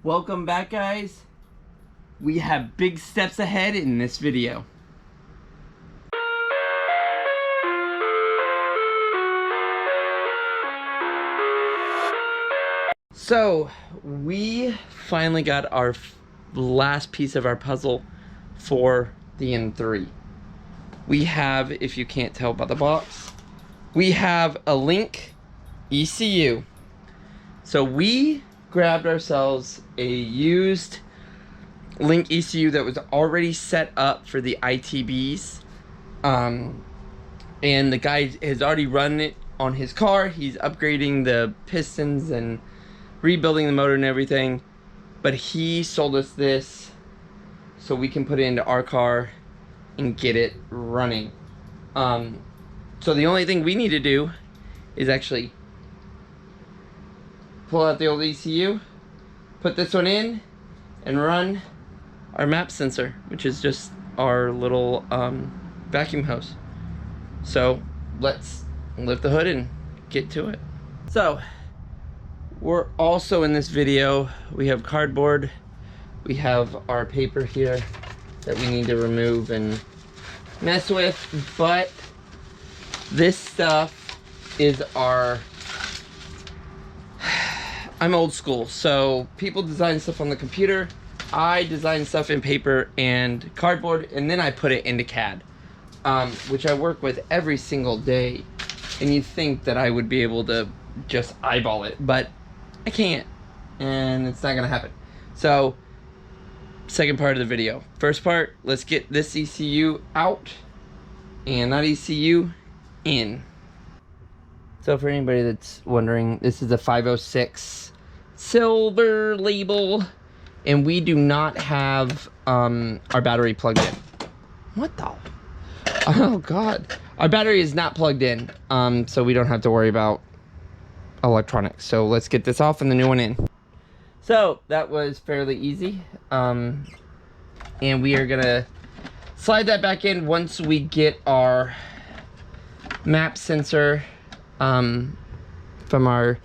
Welcome back, guys. We have big steps ahead in this video. So we finally got our last piece of our puzzle for the M3. We have, if you can't tell by the box, we have a Link ECU. So we grabbed ourselves a used Link ECU that was already set up for the ITBs, and the guy has already run it on his car. He's upgrading the pistons and rebuilding the motor and everything, but he sold us this so we can put it into our car and get it running. So the only thing we need to do is actually pull out the old ECU, put this one in, and run our map sensor, which is just our little vacuum hose. So let's lift the hood and get to it. So we're also in this video, we have cardboard, we have our paper here that we need to remove and mess with, but this stuff is our, I'm old school, so people design stuff on the computer. I design stuff in paper and cardboard, and then I put it into CAD, which I work with every single day. And you'd think that I would be able to just eyeball it, but I can't, and it's not gonna happen. So, second part of the video. First part, let's get this ECU out, and that ECU in. So for anybody that's wondering, this is a 506 silver label, and we do not have our battery plugged in. What the? Oh God. Our battery is not plugged in, so we don't have to worry about electronics. So let's get this off and the new one in. So that was fairly easy. And we are gonna slide that back in once we get our map sensor from our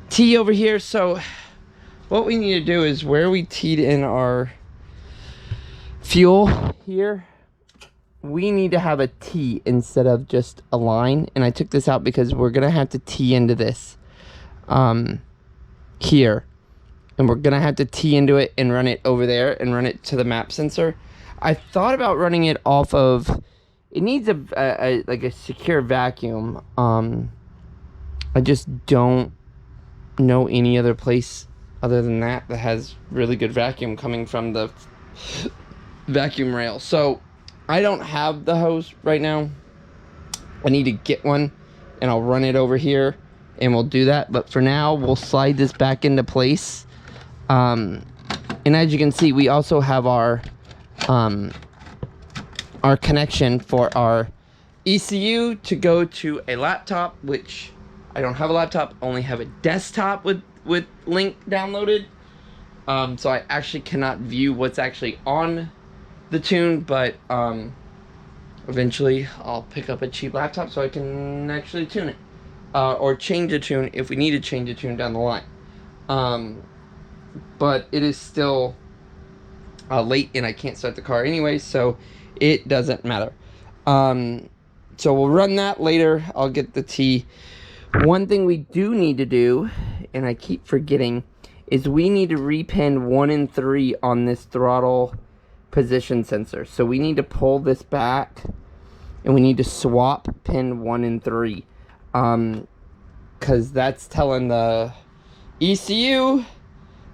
T over here. So what we need to do is where we teed in our fuel here, we need to have a T instead of just a line. And I took this out because we're gonna have to tee into this here, and we're gonna have to tee into it and run it over there and run it to the map sensor. I thought about running it off of, it needs a like a secure vacuum. I just don't know any other place other than that has really good vacuum coming from the vacuum rail. So I don't have the hose right now. I need to get one, and I'll run it over here and we'll do that. But for now, we'll slide this back into place. And as you can see, we also have our connection for our ECU to go to a laptop, which I don't have a laptop, only have a desktop with Link downloaded. So I actually cannot view what's actually on the tune, but eventually I'll pick up a cheap laptop so I can actually tune it, or change a tune if we need to change a tune down the line. But it is still late and I can't start the car anyway, so it doesn't matter. So we'll run that later. I'll get the T. One thing we do need to do, and I keep forgetting, is we need to repin 1 and 3 on this throttle position sensor. So we need to pull this back and we need to swap pin 1 and 3, because that's telling the ECU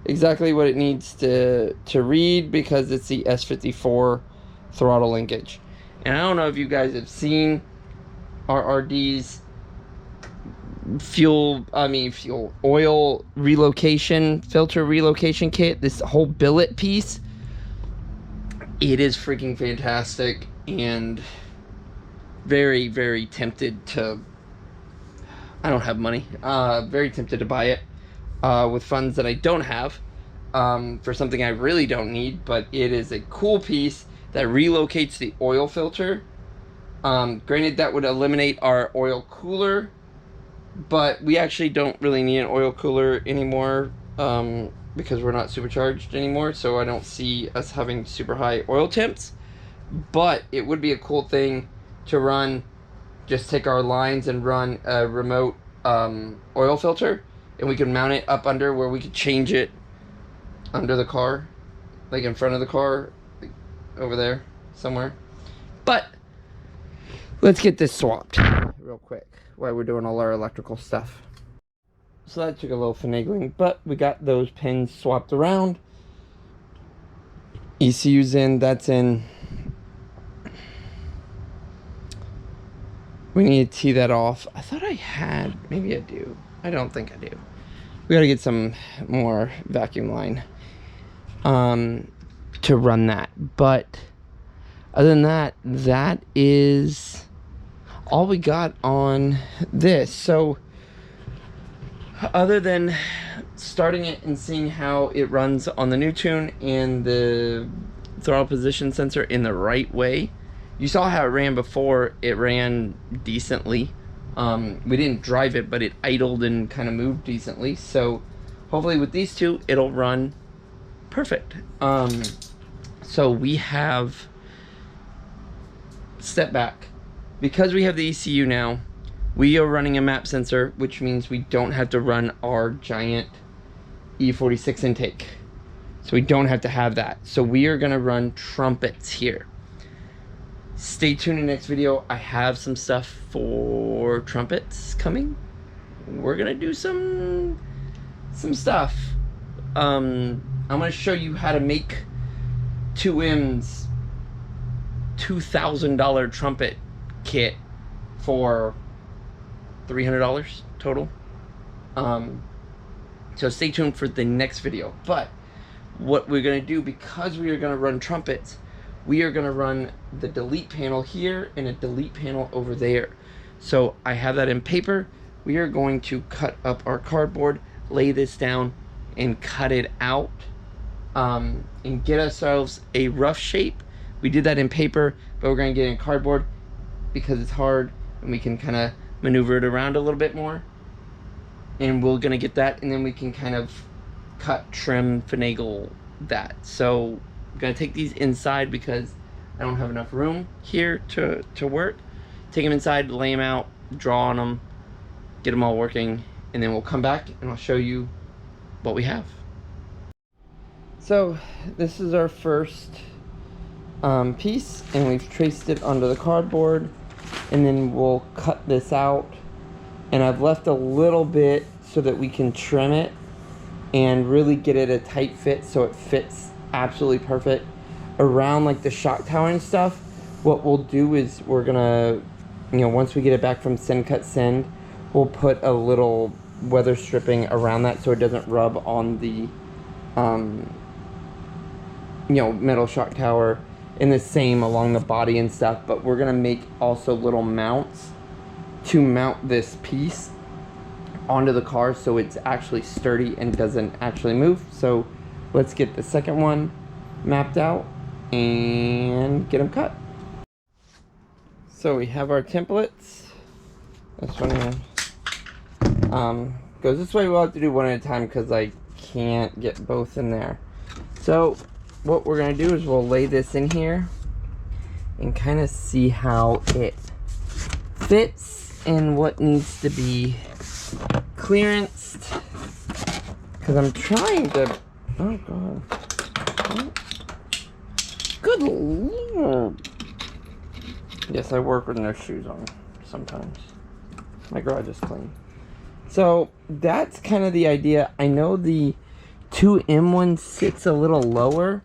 exactly what it needs to read, because it's the S54 throttle linkage. And I don't know if you guys have seen RRD's oil relocation, filter relocation kit, this whole billet piece. It is freaking fantastic, and very, very tempted to, I don't have money, very tempted to buy it with funds that I don't have, for something I really don't need. But it is a cool piece that relocates the oil filter. Granted, that would eliminate our oil cooler, but we actually don't really need an oil cooler anymore. because we're not supercharged anymore, so I don't see us having super high oil temps. But it would be a cool thing to run, just take our lines and run a remote oil filter, and we can mount it up under where we could change it under the car, like in front of the car, like over there somewhere. But let's get this swapped real quick while we're doing all our electrical stuff. So that took a little finagling, but we got those pins swapped around. ECU's in, that's in. We need to tee that off. I thought I had, maybe I do. I don't think I do. We gotta get some more vacuum line to run that. But other than that, that is all we got on this. So other than starting it and seeing how it runs on the new tune and the throttle position sensor in the right way, you saw how it ran before. It ran decently. We didn't drive it, but it idled and kind of moved decently. So hopefully with these two, it'll run perfect. So we have, step back, because we have the ECU now, we are running a map sensor, which means we don't have to run our giant E36 intake. So we don't have to have that. So we are gonna run trumpets here. Stay tuned in the next video. I have some stuff for trumpets coming. We're gonna do some stuff. I'm gonna show you how to make 2M's $2,000 trumpet kit for $300 total. So stay tuned for the next video. But what we're gonna do, because we are gonna run trumpets, we are gonna run the delete panel here and a delete panel over there. So I have that in paper. We are going to cut up our cardboard, lay this down, and cut it out, and get ourselves a rough shape. We did that in paper, but we're gonna get it in cardboard because it's hard and we can kind of maneuver it around a little bit more. And we're gonna get that, and then we can kind of cut, trim, finagle that. So I'm gonna take these inside because I don't have enough room here to work. Take them inside, lay them out, draw on them, get them all working, and then we'll come back and I'll show you what we have. So this is our first piece, and we've traced it onto the cardboard, and then we'll cut this out. And I've left a little bit so that we can trim it and really get it a tight fit so it fits absolutely perfect around like the shock tower and stuff. What we'll do is we're gonna, you know, once we get it back from send cut send, we'll put a little weather stripping around that so it doesn't rub on the you know, metal shock tower, and the same along the body and stuff. But we're gonna make also little mounts to mount this piece onto the car so it's actually sturdy and doesn't actually move. So let's get the second one mapped out and get them cut. So we have our templates. This one goes this way. We'll have to do one at a time because I can't get both in there. So what we're gonna do is we'll lay this in here and kind of see how it fits and what needs to be clearanced, because I'm trying to, oh god, good lord. Yes, I work with no shoes on sometimes. My garage is clean. So that's kind of the idea. I know the 2M one sits a little lower,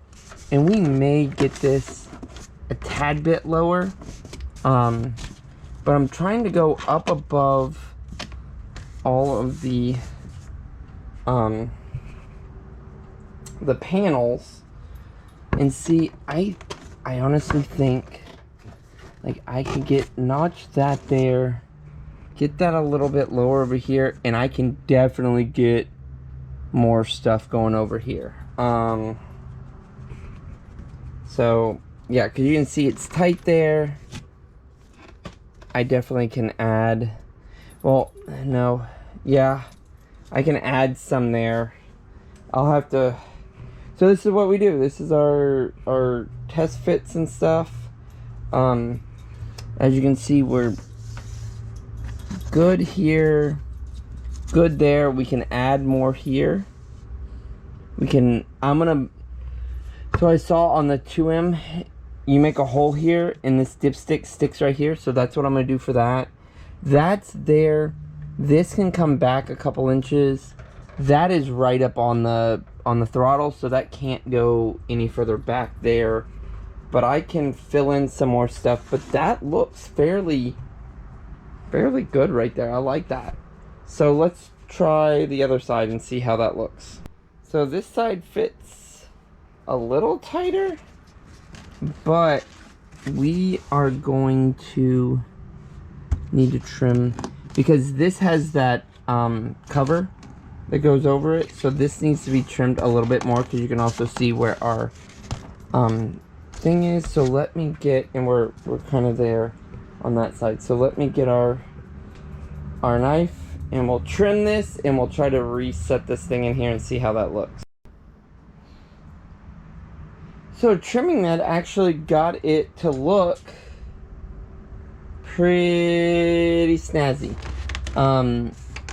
and we may get this a tad bit lower, but I'm trying to go up above all of the panels and see. I honestly think like I could notch that there, get that a little bit lower over here, and I can definitely get more stuff going over here. So yeah, because you can see it's tight there. I definitely can add, well, no, yeah, I can add some there. I'll have to. So this is what we do. This is our test fits and stuff. As you can see, we're good here, good there. We can add more here. We can. So I saw on the 2M, you make a hole here, and this dipstick sticks right here. So that's what I'm gonna do for that. That's there. This can come back a couple inches. That is right up on the throttle, so that can't go any further back there. But I can fill in some more stuff. But that looks fairly good right there. I like that. So let's try the other side and see how that looks. So this side fits a little tighter, but we are going to need to trim, because this has that cover that goes over it, so this needs to be trimmed a little bit more, because you can also see where our thing is. So let me get, and we're kind of there on that side, so let me get our knife, and we'll trim this, and we'll try to reset this thing in here and see how that looks. So trimming that actually got it to look pretty snazzy.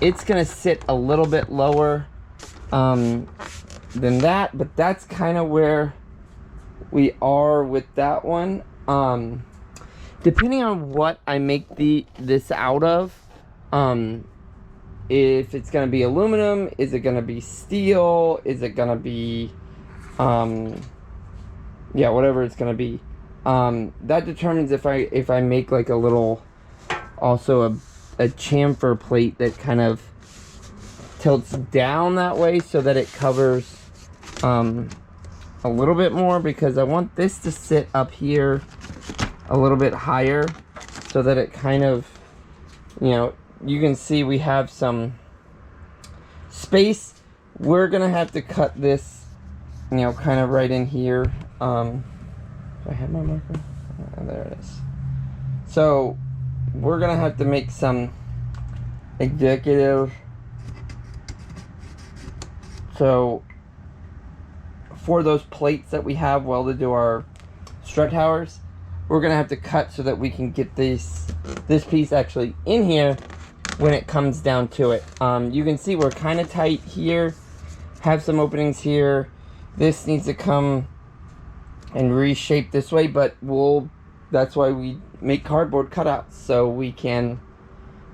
It's gonna sit a little bit lower than that, but that's kind of where we are with that one. Depending on what I make this out of, if it's gonna be aluminum, is it gonna be steel, is it gonna be yeah, whatever it's gonna be, that determines if I make like a little, also a chamfer plate that kind of tilts down that way so that it covers a little bit more, because I want this to sit up here a little bit higher so that it kind of, you know, you can see we have some space. We're gonna have to cut this, you know, kind of right in here. Do I have my marker? Oh, there it is. So we're gonna have to make some executive. So for those plates that we have welded to our strut towers, we're gonna have to cut so that we can get this piece actually in here when it comes down to it. You can see we're kind of tight here, have some openings here. This needs to come and reshape this way, but that's why we make cardboard cutouts, so we can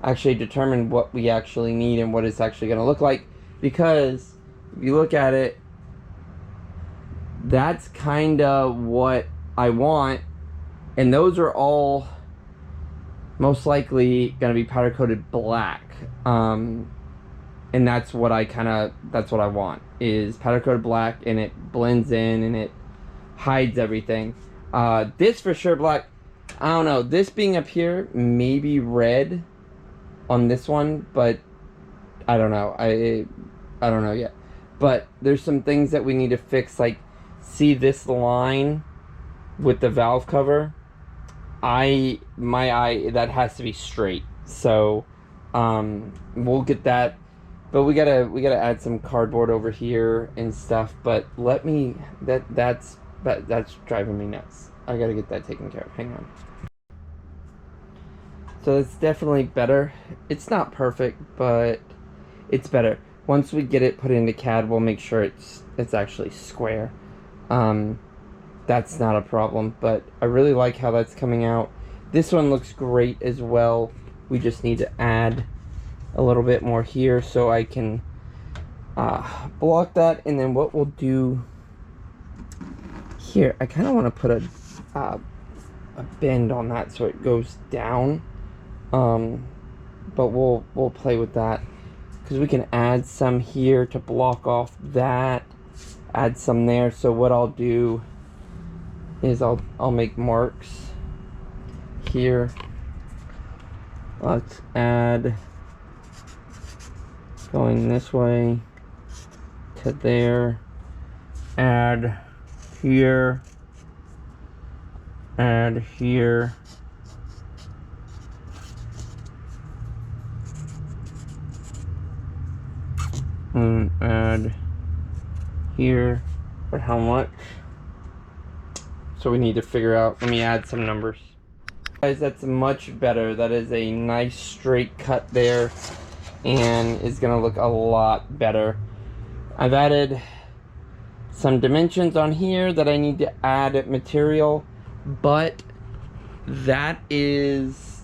actually determine what we actually need and what it's actually going to look like. Because if you look at it, that's kind of what I want, and those are all most likely going to be powder coated black, and that's what I want, is powder coated black, and it blends in and it hides everything. This for sure black. I don't know, this being up here, maybe red on this one, but I don't know. I don't know yet. But there's some things that we need to fix, like, see this line with the valve cover. My eye, that has to be straight. So we'll get that. But we gotta add some cardboard over here and stuff. But let me, that's driving me nuts. I gotta get that taken care of. Hang on. So it's definitely better. It's not perfect, but it's better. Once we get it put into CAD, we'll make sure it's actually square. That's not a problem, but I really like how that's coming out. This one looks great as well. We just need to add a little bit more here so I can block that. And then what we'll do here, I kind of want to put a bend on that so it goes down, but we'll play with that, because we can add some here to block off that, add some there. So what I'll do is I'll make marks here. Let's add going this way to there, add here, add here, and add here or how much. So we need to figure out, let me add some numbers. Guys, that's much better. That is a nice straight cut there and is gonna look a lot better. I've added some dimensions on here that I need to add material, but that is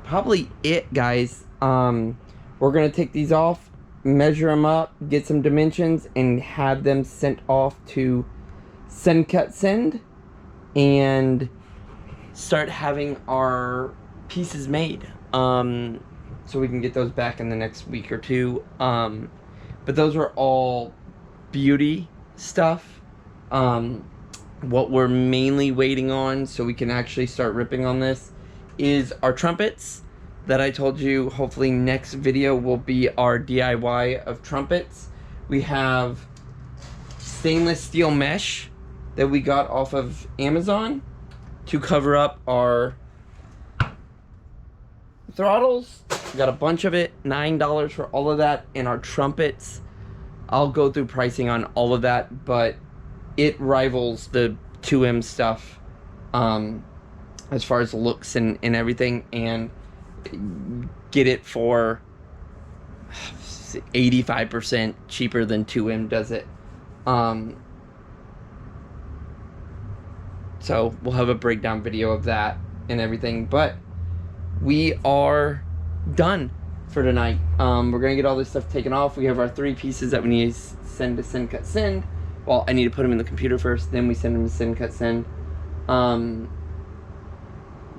probably it, guys. We're gonna take these off, measure them up, get some dimensions, and have them sent off to Send Cut Send, and start having our pieces made. So we can get those back in the next week or two. But those are all beauty stuff. What we're mainly waiting on so we can actually start ripping on this is our trumpets that I told you. Hopefully next video will be our DIY of trumpets. We have stainless steel mesh that we got off of Amazon to cover up our throttles. We got a bunch of it, $9 for all of that, and our trumpets. I'll go through pricing on all of that, but it rivals the 2M stuff as far as looks and everything, and get it for 85% cheaper than 2M does it. So we'll have a breakdown video of that and everything, but we are done for tonight. We're gonna get all this stuff taken off. We have our 3 pieces that we need to send to Send Cut Send. Well, I need to put them in the computer first, then we send them to Send Cut Send.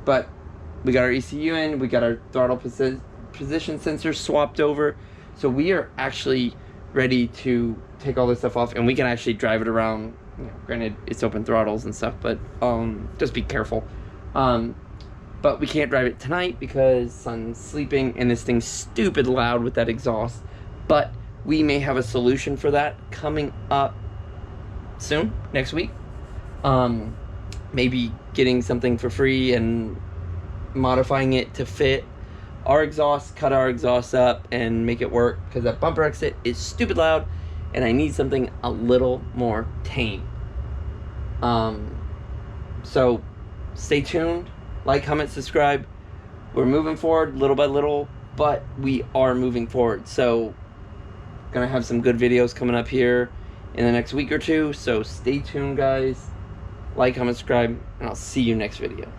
But we got our ECU in, we got our throttle position sensor swapped over, so we are actually ready to take all this stuff off, and we can actually drive it around. You know, granted, it's open throttles and stuff, but just be careful. But we can't drive it tonight because Son's sleeping and this thing's stupid loud with that exhaust. But we may have a solution for that coming up soon, next week. Maybe getting something for free and modifying it to fit our exhaust, cut our exhaust up and make it work, because that bumper exit is stupid loud and I need something a little more tame. So stay tuned, like, comment, subscribe. We're moving forward little by little, but we are moving forward. So gonna have some good videos coming up here in the next week or two, so stay tuned, guys. Like, comment, subscribe, and I'll see you next video.